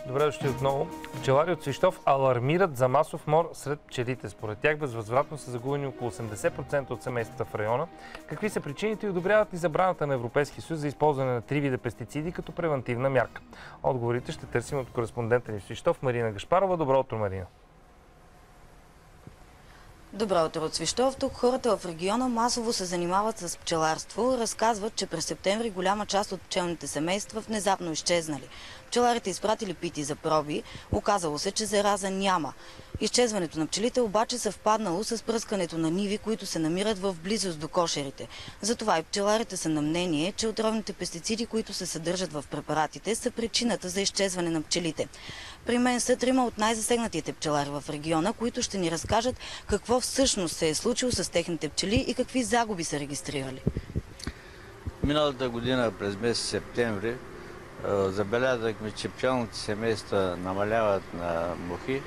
Добре дошли отново. Пчелари от Свищов алармират за масов мор сред пчелите. Според тях безвъзвратно са загубени около 80% от семействата в района. Какви са причините и одобряват ли забраната на Европейския съюз за използване на 3 вида пестициди като превантивна мярка? Отговорите ще търсим от кореспондента ни в Свищов Марина Гашпарова. Добро утро, Марина. Добро утро от Свищов. Тук хората в региона масово се занимават с пчеларство. Разказват, че през септември голяма част от пчелните семейства внезапно изчезнали. Пчеларите изпратили пити за проби. Оказало се, че зараза няма. Изчезването на пчелите обаче съвпаднало с пръскането на ниви, които се намират в близост до кошерите. Затова и пчеларите са на мнение, че отровните пестициди, които се съдържат в препаратите, са причината за изчезване на пчелите. При мен са трима от най-засегнатите пчелари в региона, които ще ни разкажат какво всъщност се е случило с техните пчели и какви загуби са регистрирали. Миналата година през месец септември забелязахме, че пчелните семейства намаляват на мухи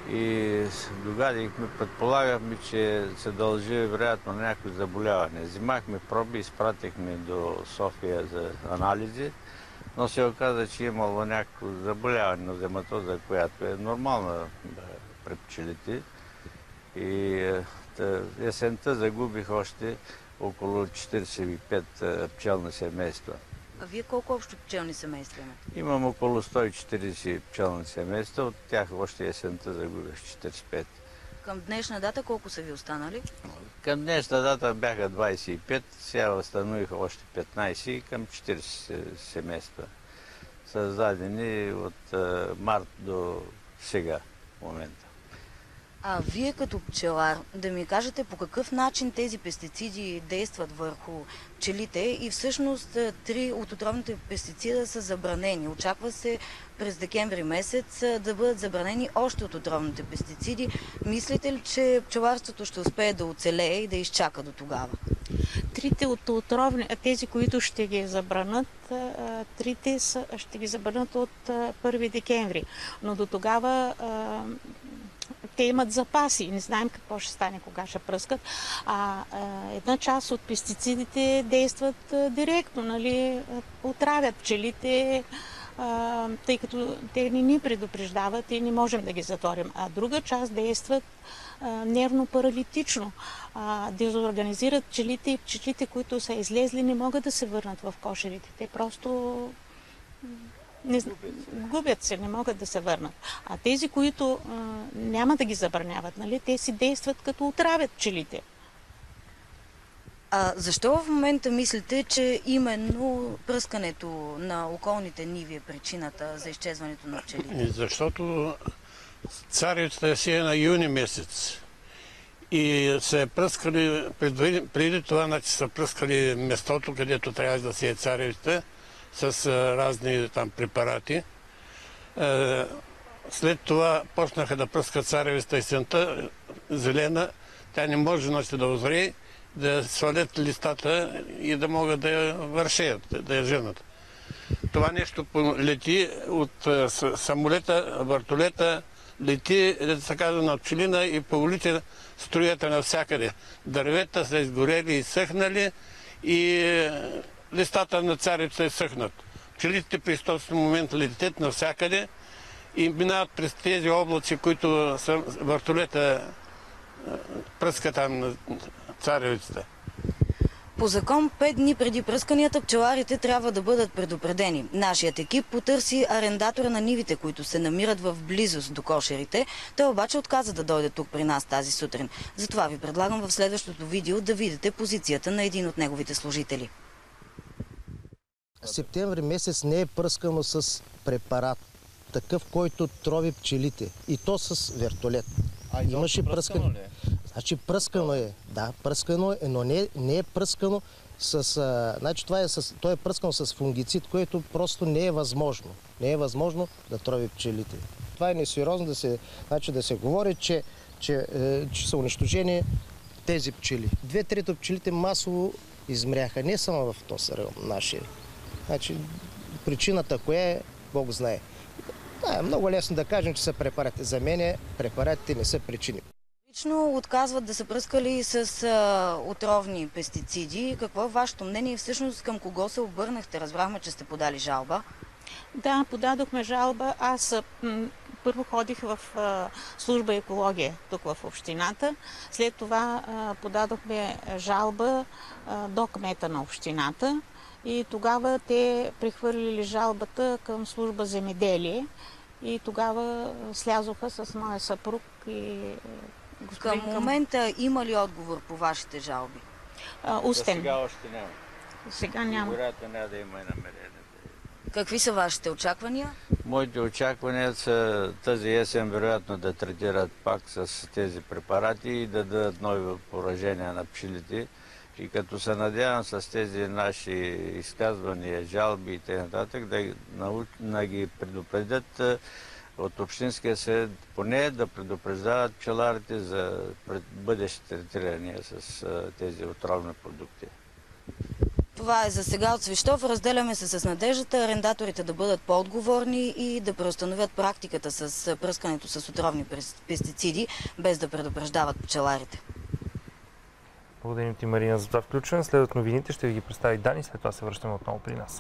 и догадихме, предполагахме, че се дължи вероятно на някои заболяване. Взимахме проби, изпратихме до София за анализи, но се оказа, че имало някакво заболяване на зематоза, която е нормална при пчелите. И есента загубих още около 45 пчелни семейства. А вие колко общо пчелни семейства имате? Имам около 140 пчелни семейства, от тях още есента загубих 45. Към днешна дата колко са ви останали? Към днешна дата бяха 25, сега възстанових още 15 и към 40 семейства. Създадени от март до сега в момента. А вие като пчелар, да ми кажете по какъв начин тези пестициди действат върху пчелите и всъщност 3 от отровните пестицида са забранени. Очаква се през декември месец да бъдат забранени още от отровните пестициди. Мислите ли, че пчеларството ще успее да оцелее и да изчака до тогава? Трите от отровни, тези, които ще ги забранят, ще ги забранят от 1 декември. Но до тогава те имат запаси. Не знаем какво ще стане, кога ще пръскат. Една част от пестицидите действат директно, нали, отравят пчелите, тъй като те не ни предупреждават и не можем да ги затворим. А друга част действат нервно-паралитично. Дезорганизират пчелите и пчелите, които са излезли, не могат да се върнат в кошерите. Те просто губят се, не могат да се върнат. А тези, които няма да ги забраняват, нали, те си действат като отравят пчелите. А защо в момента мислите, че именно пръскането на околните ниви е причината за изчезването на пчелите? Защото царевицата си е на юни месец. И се пръскали, преди това, значи са пръскали местото, където трябва да се е царевицата, с разни там препарати. След това почнаха да пръскат царевицата есента, зелена. Тя не може значи да озрее, да свалят листата и да могат да я вършеят, да я женат. Това нещо лети от самолета, въртолета, лети, да се казва, на пчелина и по улиците строята навсякъде. Дървета са изгорели и съхнали и листата на царевица е съхнат. Пчелите при този момент летят навсякъде и минават през тези облаци, които са въртолета пръска там на царевицата. По закон 5 дни преди пръсканията пчеларите трябва да бъдат предупредени. Нашият екип потърси арендатора на нивите, които се намират в близост до кошерите. Той обаче отказа да дойде тук при нас тази сутрин. Затова ви предлагам в следващото видео да видите позицията на един от неговите служители. Септември месец не е пръскано с препарат, такъв, който трови пчелите. И то с вертолет. Имаше пръскано. Значи пръскано е, да, пръскано е, но не е пръскано с... Значи то е пръскано с фунгицид, което просто не е възможно. Не е възможно да трови пчелите. Това е несериозно да се говори, че са унищожени тези пчели. 2/3 от пчелите масово измряха, не само в този район нашия. Значи, причината коя е, Бог знае. Да, е много лесно да кажем, че са препарати. За мен препаратите не са причини. Лично отказват да са пръскали с отровни пестициди. Какво е вашето мнение и всъщност към кого се обърнахте? Разбрахме, че сте подали жалба. Да, подадохме жалба. Аз първо ходих в служба екология тук в общината. След това подадохме жалба до кмета на общината и тогава те прехвърлили жалбата към служба земеделие и тогава слязоха с моя съпруг и господин Към момента има ли отговор по вашите жалби? Устен. Сега още няма. Сега няма. Вероятно няма да има и намерение. Какви са вашите очаквания? Моите очаквания са тази есен вероятно да третират пак с тези препарати и да дадат нови поражения на пчелите. И като се надявам с тези наши изказвания, жалби и т.н. да ги предупредят от Общинския съвет, поне да предупреждават пчеларите за бъдещи третирания с тези отровни продукти. Това е за сега от Свищов. Разделяме се с надеждата арендаторите да бъдат по-отговорни и да преустановят практиката с пръскането с отровни пестициди, без да предупреждават пчеларите. Благодарим ти, Марина, за това включване. Следват новините, ще ви ги представи Дани, след това се връщаме отново при нас.